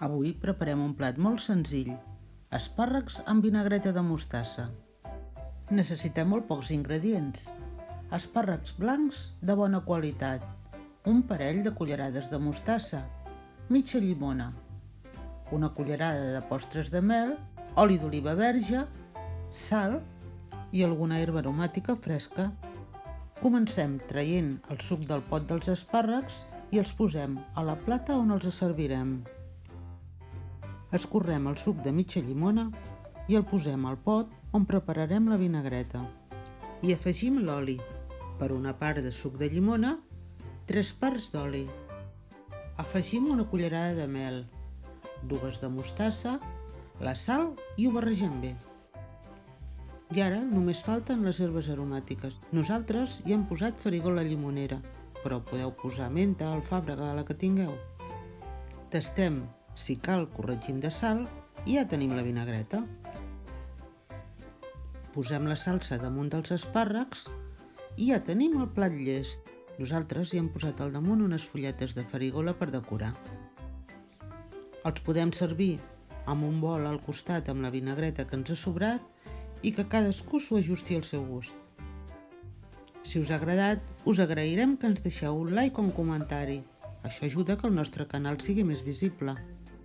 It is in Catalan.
Avui preparem un plat molt senzill, espàrrecs amb vinagreta de mostassa. Necessitem molt pocs ingredients. Espàrrecs blancs de bona qualitat, un parell de cullerades de mostassa, mitja llimona, una cullerada de postres de mel, oli d'oliva verge, sal i alguna herba aromàtica fresca. Comencem traient el suc del pot dels espàrrecs i els posem a la plata on els servirem. Escorrem el suc de mitja llimona i el posem al pot on prepararem la vinagreta. Hi afegim l'oli, per una part de suc de llimona, 3 parts d'oli. Afegim una cullerada de mel, 2 de mostassa, la sal i ho barregem bé. I ara només falten les herbes aromàtiques. Nosaltres hi hem posat farigola llimonera, però podeu posar menta, alfàbrega, la que tingueu. Tastem, si cal corregim de sal i ja tenim la vinagreta. Posem la salsa damunt dels espàrrecs i ja tenim el plat llest. Nosaltres hi hem posat al damunt unes fulletes de farigola per decorar. Els podem servir amb un bol al costat amb la vinagreta que ens ha sobrat i que cadascú s'ho ajusti al seu gust. Si us ha agradat, us agrairem que ens deixeu un like o un comentari. Això ajuda que el nostre canal sigui més visible.